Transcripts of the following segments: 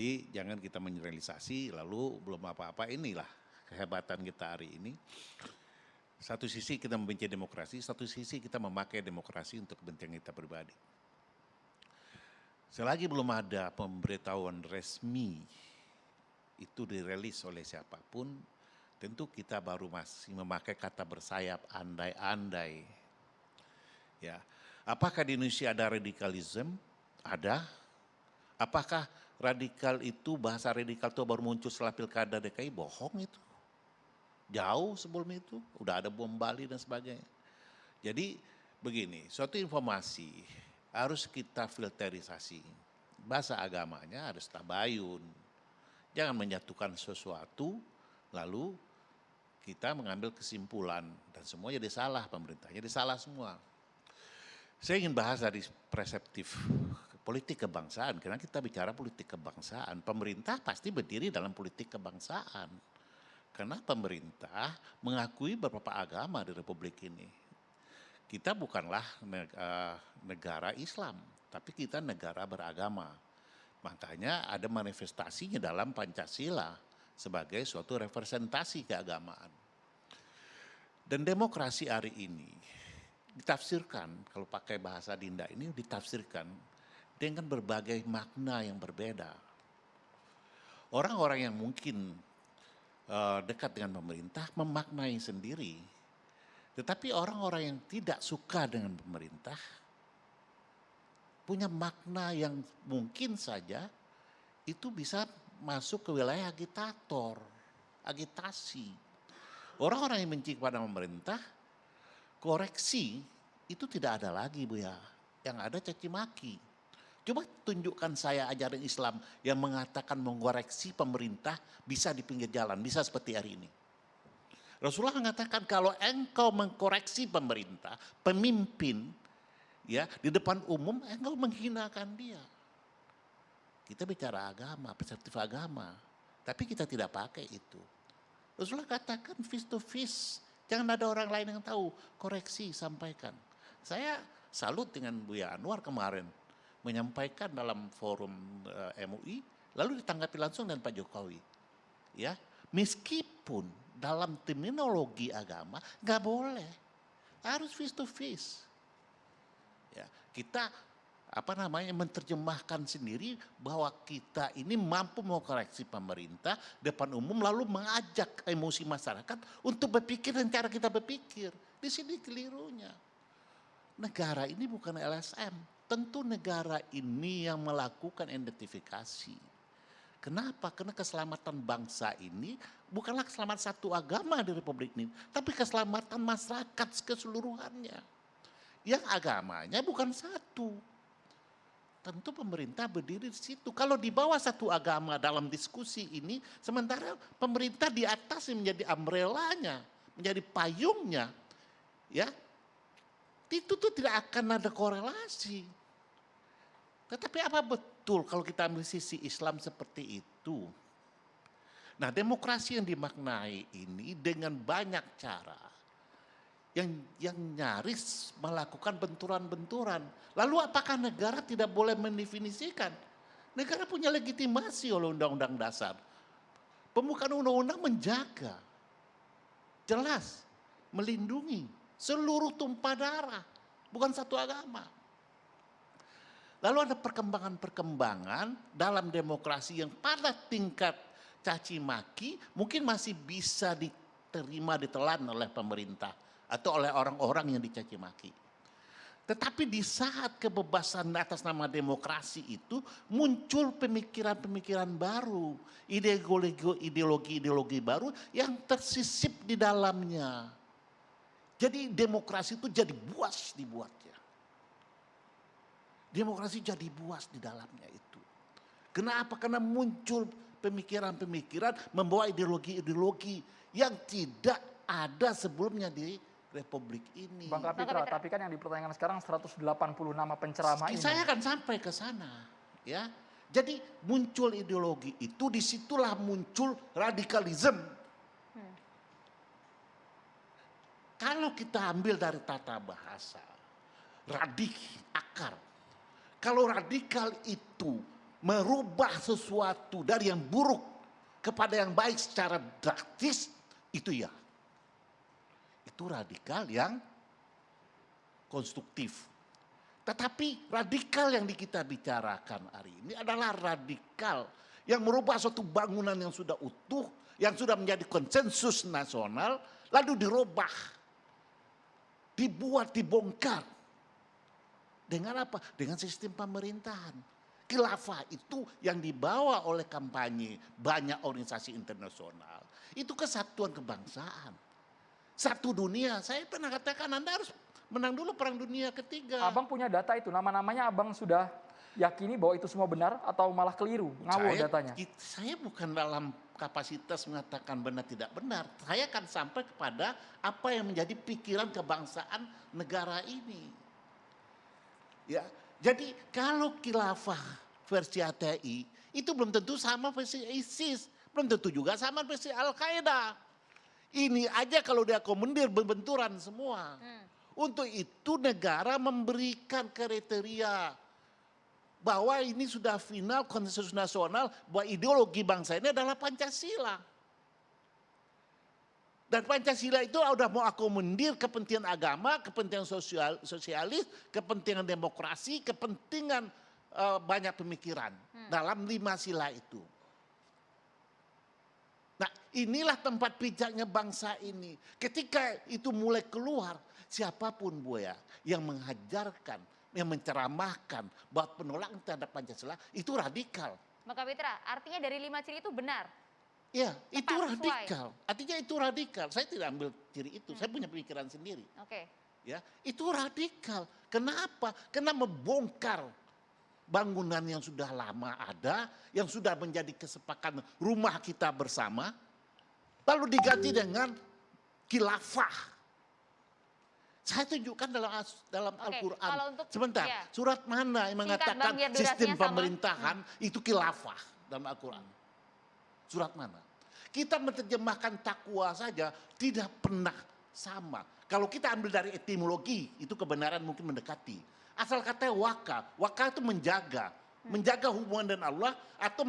Jadi jangan kita menyeralisasi lalu belum apa-apa, inilah kehebatan kita hari ini. Satu sisi kita membenci demokrasi, satu sisi kita memakai demokrasi untuk kepentingan kita pribadi. Selagi belum ada pemberitahuan resmi itu dirilis oleh siapapun, tentu kita baru masih memakai kata bersayap andai-andai. Ya, apakah di Indonesia ada radikalisme? Ada. Apakah radikal itu, bahasa radikal itu baru muncul setelah pilkada DKI? Bohong itu. Jauh sebelum itu, udah ada bom Bali dan sebagainya. Jadi begini, suatu informasi harus kita filterisasi. Bahasa agamanya harus tabayun. Jangan menyatukan sesuatu, lalu kita mengambil kesimpulan. Dan semua jadi salah, pemerintah jadi salah semua. Saya ingin bahas dari perseptif politik kebangsaan, karena kita bicara politik kebangsaan. Pemerintah pasti berdiri dalam politik kebangsaan. Karena pemerintah mengakui beberapa agama di Republik ini. Kita bukanlah negara Islam, tapi kita negara beragama. Makanya ada manifestasinya dalam Pancasila sebagai suatu representasi keagamaan. Dan demokrasi hari ini ditafsirkan, kalau pakai bahasa Dinda ini ditafsirkan dengan berbagai makna yang berbeda. Orang-orang yang mungkin dekat dengan pemerintah memaknai sendiri. Tetapi orang-orang yang tidak suka dengan pemerintah punya makna yang mungkin saja itu bisa masuk ke wilayah agitator, agitasi. Orang-orang yang benci kepada pemerintah, koreksi itu tidak ada lagi, Bu ya. Yang ada caci maki. Coba tunjukkan saya ajaran Islam yang mengatakan mengoreksi pemerintah bisa di pinggir jalan, bisa seperti hari ini. Rasulullah mengatakan kalau engkau mengkoreksi pemerintah, pemimpin, ya di depan umum engkau menghinakan dia. Kita bicara agama, perseptif agama, tapi kita tidak pakai itu. Rasulullah katakan face to face, jangan ada orang lain yang tahu, koreksi, sampaikan. Saya salut dengan Buya Anwar kemarin, menyampaikan dalam forum MUI, lalu ditanggapi langsung dengan Pak Jokowi. Ya, meskipun dalam terminologi agama nggak boleh, harus face to face. Ya, kita menerjemahkan sendiri bahwa kita ini mampu mengkoreksi pemerintah depan umum lalu mengajak emosi masyarakat untuk berpikir dan cara kita berpikir. Di sini kelirunya. Negara ini bukan LSM. Tentu negara ini yang melakukan identifikasi. Kenapa? Karena keselamatan bangsa ini bukanlah keselamatan satu agama di Republik ini, tapi keselamatan masyarakat keseluruhannya. Yang agamanya bukan satu. Tentu pemerintah berdiri di situ. Kalau di bawah satu agama dalam diskusi ini, sementara pemerintah di atas menjadi umbrellanya, menjadi payungnya, ya, itu tuh tidak akan ada korelasi. Tetapi apa betul kalau kita ambil sisi Islam seperti itu? Nah, demokrasi yang dimaknai ini dengan banyak cara yang nyaris melakukan benturan-benturan. Lalu apakah negara tidak boleh mendefinisikan? Negara punya legitimasi oleh Undang-Undang Dasar. Pembukaan undang-undang menjaga, jelas, melindungi seluruh tumpah darah, bukan satu agama. Lalu ada perkembangan-perkembangan dalam demokrasi yang pada tingkat caci maki mungkin masih bisa diterima, ditelan oleh pemerintah atau oleh orang-orang yang dicaci maki. Tetapi di saat kebebasan atas nama demokrasi itu muncul pemikiran-pemikiran baru, ideologi-ideologi baru yang tersisip di dalamnya. Jadi demokrasi itu jadi buas dibuatnya. Demokrasi jadi buas di dalamnya itu. Kenapa? Karena muncul pemikiran-pemikiran membawa ideologi-ideologi yang tidak ada sebelumnya di Republik ini. Bang Kapitra, tapi kan yang dipertanyakan sekarang 180 nama penceramah ini. Saya akan sampai ke sana, ya. Jadi muncul ideologi itu, disitulah muncul radikalisme. Kalau kita ambil dari tata bahasa, akar. Kalau radikal itu merubah sesuatu dari yang buruk kepada yang baik secara drastis, itu ya. Itu radikal yang konstruktif. Tetapi radikal yang kita bicarakan hari ini adalah radikal yang merubah suatu bangunan yang sudah utuh, yang sudah menjadi konsensus nasional, lalu dirubah, dibuat, dibongkar. Dengan apa? Dengan sistem pemerintahan. Khilafah itu yang dibawa oleh kampanye banyak organisasi internasional. Itu kesatuan kebangsaan. Satu dunia, saya pernah katakan Anda harus menang dulu perang dunia ketiga. Abang punya data itu, nama-namanya abang sudah yakini bahwa itu semua benar atau malah keliru, ngawur datanya? Saya bukan dalam kapasitas mengatakan benar tidak benar. Saya akan sampai kepada apa yang menjadi pikiran kebangsaan negara ini. Ya, jadi kalau khilafah versi HTI itu belum tentu sama versi ISIS, belum tentu juga sama versi Al-Qaeda. Ini aja kalau dia komandir berbenturan semua. Untuk itu negara memberikan kriteria bahwa ini sudah final konsensus nasional bahwa ideologi bangsa ini adalah Pancasila. Dan Pancasila itu udah mau akomodir kepentingan agama, kepentingan sosialis, kepentingan demokrasi, kepentingan banyak pemikiran dalam 5 sila itu. Nah, inilah tempat pijaknya bangsa ini. Ketika itu mulai keluar, siapapun Buya yang mengajarkan, yang menceramahkan bahwa penolakan terhadap Pancasila itu radikal. Bang Kapitra, artinya dari 5 ciri itu benar? Ya, itu Tepat, radikal. Artinya itu radikal. Saya tidak ambil ciri itu, saya punya pemikiran sendiri. Oke. Ya, itu radikal. Kenapa? Karena membongkar bangunan yang sudah lama ada, yang sudah menjadi kesepakatan rumah kita bersama, lalu diganti dengan khilafah. Saya tunjukkan dalam Al-Quran. Sebentar, ya. surat mana yang mengatakan sistem pemerintahan itu khilafah dalam Al-Quran? Surat mana? Kita menerjemahkan takwa saja tidak pernah sama. Kalau kita ambil dari etimologi, itu kebenaran mungkin mendekati. Asal kata waka itu menjaga hubungan dengan Allah atau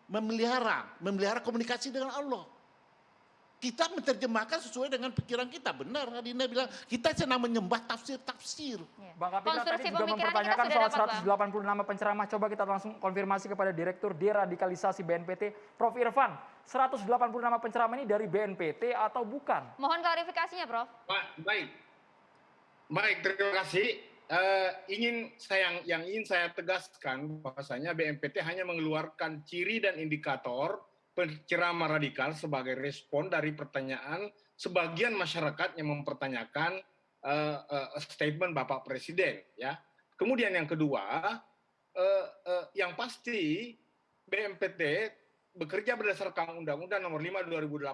memelihara komunikasi dengan Allah. Kita menerjemahkan sesuai dengan pikiran kita. Benar, Adina bilang kita senang menyembah tafsir-tafsir. Bang Kapitra tadi juga mempertanyakan soal 180 nama penceramah. Coba kita langsung konfirmasi kepada Direktur Deradikalisasi BNPT, Prof. Irfan. 180 nama penceramah ini dari BNPT atau bukan? Mohon klarifikasinya, Prof. Baik, terima kasih. Yang ingin saya tegaskan bahwasanya BNPT hanya mengeluarkan ciri dan indikator penceramah radikal sebagai respon dari pertanyaan sebagian masyarakat yang mempertanyakan statement Bapak Presiden. Ya. Kemudian yang kedua, yang pasti BNPT bekerja berdasarkan Undang-Undang Nomor 5 2018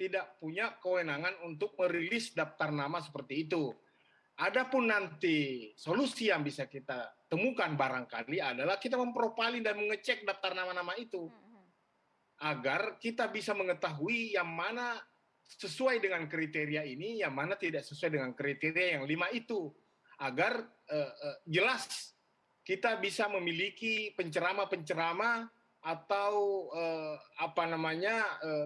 tidak punya kewenangan untuk merilis daftar nama seperti itu. Adapun nanti solusi yang bisa kita temukan barangkali adalah kita memprofiling dan mengecek daftar nama-nama itu. Agar kita bisa mengetahui yang mana sesuai dengan kriteria ini, yang mana tidak sesuai dengan kriteria yang 5 itu. Agar jelas kita bisa memiliki penceramah-penceramah atau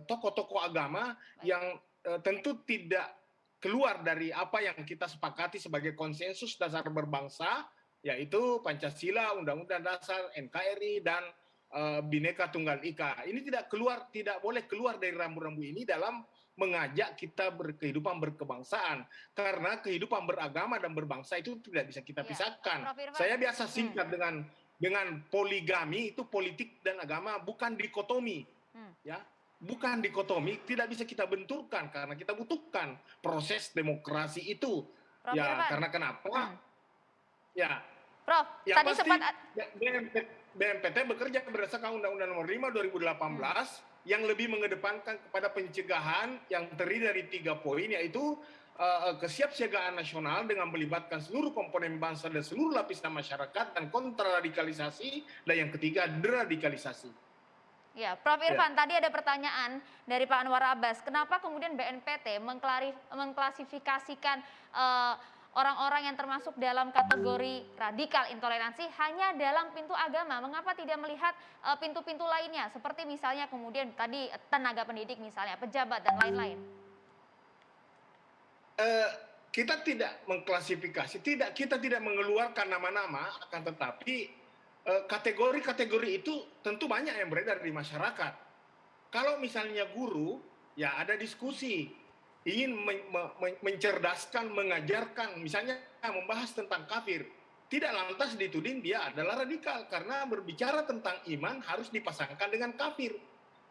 tokoh-tokoh agama yang tentu tidak keluar dari apa yang kita sepakati sebagai konsensus dasar berbangsa, yaitu Pancasila, Undang-Undang Dasar, NKRI, dan Bhinneka Tunggal Ika. Ini tidak boleh keluar dari rambu-rambu ini dalam mengajak kita berkehidupan berkebangsaan. Karena kehidupan beragama dan berbangsa itu tidak bisa kita pisahkan. Saya biasa singkat dengan poligami, itu politik dan agama bukan dikotomi. Ya. Bukan dikotomi, tidak bisa kita benturkan karena kita butuhkan proses demokrasi itu. Karena kenapa? Ya. Prof, ya tadi pasti sempat BNPT bekerja berdasarkan Undang-Undang Nomor 5 2018 yang lebih mengedepankan kepada pencegahan yang terdiri dari 3 poin, yaitu kesiapsiagaan nasional dengan melibatkan seluruh komponen bangsa dan seluruh lapisan masyarakat dan kontraradikalisasi, dan yang ketiga deradikalisasi. Ya, Prof. Irfan, tadi ada pertanyaan dari Pak Anwar Abbas. Kenapa kemudian BNPT mengklasifikasikan orang-orang yang termasuk dalam kategori radikal intoleransi hanya dalam pintu agama? Mengapa tidak melihat pintu-pintu lainnya? Seperti misalnya kemudian tadi tenaga pendidik misalnya, pejabat dan lain-lain. Kita tidak mengklasifikasi, kita tidak mengeluarkan nama-nama, akan tetapi kategori-kategori itu tentu banyak yang beredar di masyarakat. Kalau misalnya guru, ya ada diskusi, ingin mencerdaskan, mengajarkan, misalnya membahas tentang kafir, tidak lantas dituding dia adalah radikal, karena berbicara tentang iman harus dipasangkan dengan kafir.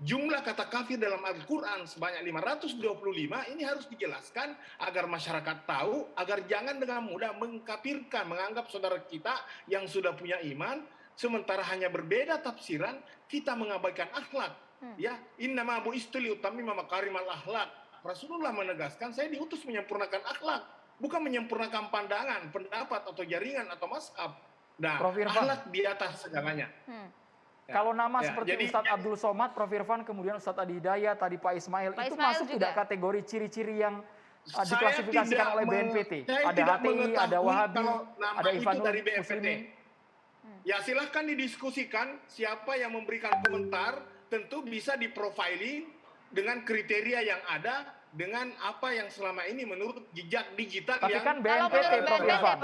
Jumlah kata kafir dalam Al-Quran sebanyak 525 ini harus dijelaskan agar masyarakat tahu, agar jangan dengan mudah mengkafirkan, menganggap saudara kita yang sudah punya iman, sementara hanya berbeda tafsiran, kita mengabaikan akhlak. Ya, innama bu'istu liutammima makarimal akhlak. Rasulullah menegaskan, saya diutus menyempurnakan akhlak, bukan menyempurnakan pandangan, pendapat atau jaringan atau mazhab. Nah, akhlak di atas segalanya. Ya. Kalau nama seperti Ustadz Abdul Somad, Prof. Irfan, kemudian Ustadz Adi Hidayat, tadi Pak Ismail, itu masuk juga tidak kategori ciri-ciri yang diklasifikasikan oleh BNPT? Ada HTI, ada Wahabi, ada Ikhwanul Muslimin. Ya silahkan didiskusikan siapa yang memberikan komentar, tentu bisa diprofiling dengan kriteria yang ada, dengan apa yang selama ini menurut jejak digital. Tapi yang kan BNPT, Prof. Irfan,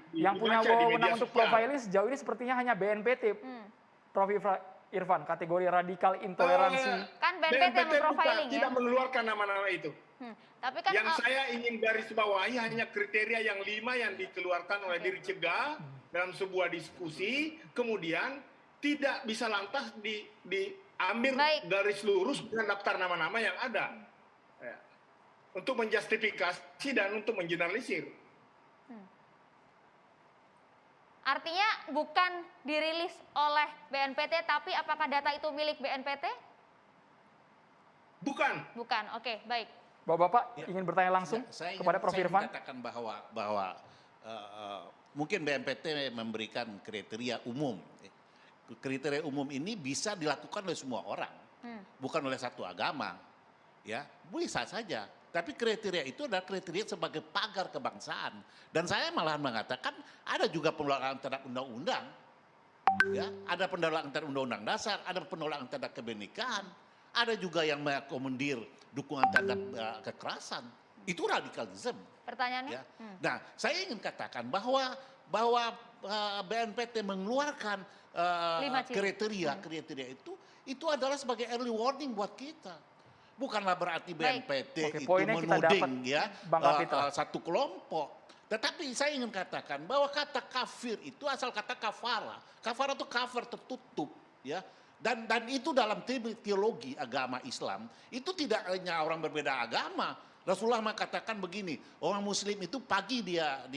yang punya wewenang untuk profiling sejauh ini sepertinya hanya BNPT. Prof. Irfan, kategori radikal intoleransi. Kan BNPT yang memprofiling ya? Tidak mengeluarkan nama-nama itu. Tapi kan yang saya ingin garis bawahi hanya kriteria yang 5 yang dikeluarkan oleh diri cegah dalam sebuah diskusi, kemudian tidak bisa lantas diambil garis lurus dengan daftar nama-nama yang ada. Ya. Untuk menjustifikasi dan untuk mengeneralisir. Artinya bukan dirilis oleh BNPT, tapi apakah data itu milik BNPT? Bukan. Bukan, oke, baik. Bapak-bapak ingin bertanya langsung kepada Prof. Irfan? Saya katakan bahwa mungkin BNPT memberikan kriteria umum. Kriteria umum ini bisa dilakukan oleh semua orang, bukan oleh satu agama. Ya, bisa saja. Tapi kriteria itu adalah kriteria sebagai pagar kebangsaan. Dan saya malahan mengatakan ada juga penolakan terhadap undang-undang. Ya, ada penolakan terhadap undang-undang dasar, ada penolakan terhadap kebenekaan, ada juga yang mengakomodir dukungan terhadap kekerasan. Itu radikalisme. Pertanyaannya? Ya. Nah, saya ingin katakan bahwa BNPT mengeluarkan kriteria itu adalah sebagai early warning buat kita. Bukanlah berarti BNPT itu menuding ya satu kelompok. Tetapi saya ingin katakan bahwa kata kafir itu asal kata kafara. Kafara itu cover, tertutup, ya. Dan itu dalam teologi agama Islam itu tidak hanya orang berbeda agama. Rasulullah mengatakan begini, orang Muslim itu pagi dia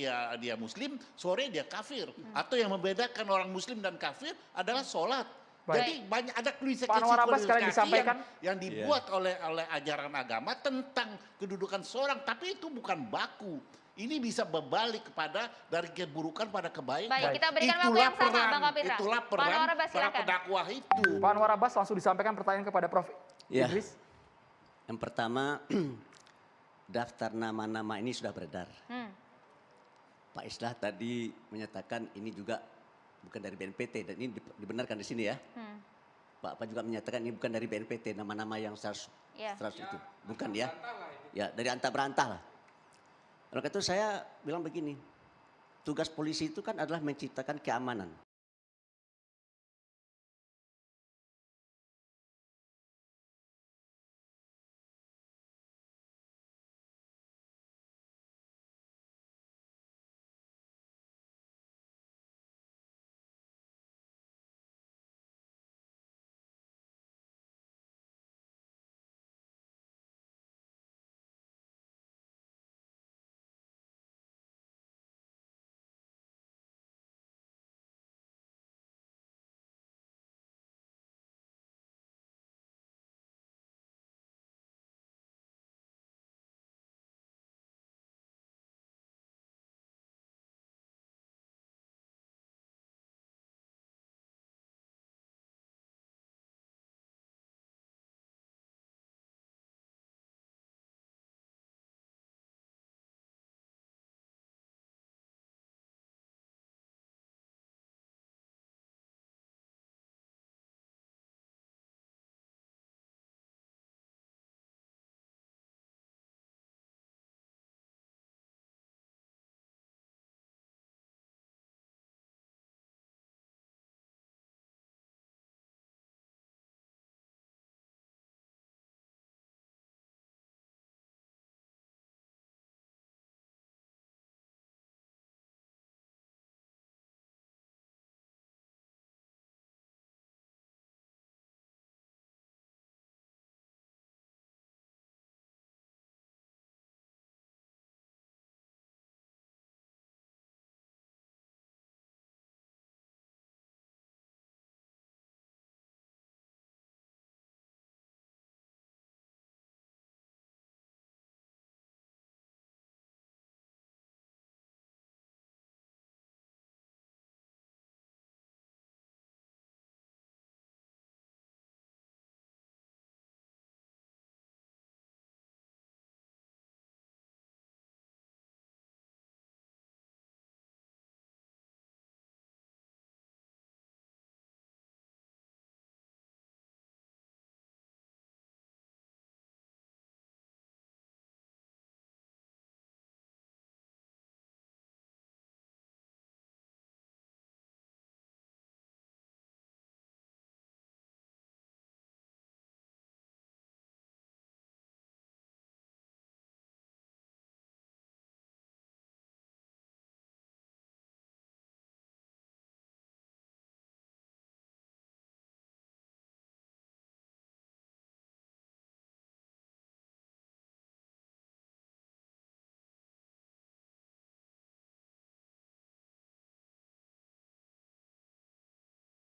Muslim, sore dia kafir. Atau yang membedakan orang Muslim dan kafir adalah sholat. Jadi banyak ada klasifikasi yang dibuat oleh ajaran agama tentang kedudukan seorang, tapi itu bukan baku. Ini bisa berbalik kepada dari keburukan pada kebaikan. Baik, kita berikan waktu yang sama, Bang Kapitra. Itulah peran para pendakwah itu. Pak Anwar Abbas langsung disampaikan pertanyaan kepada Prof. Idris. Yang pertama, daftar nama-nama ini sudah beredar. Pak Islah tadi menyatakan ini juga bukan dari BNPT dan ini dibenarkan di sini ya. Pak juga menyatakan ini bukan dari BNPT, nama-nama yang 100 itu. Bukan ya. Ya, dari antah berantah lah. Oleh itu saya bilang begini, tugas polisi itu kan adalah menciptakan keamanan.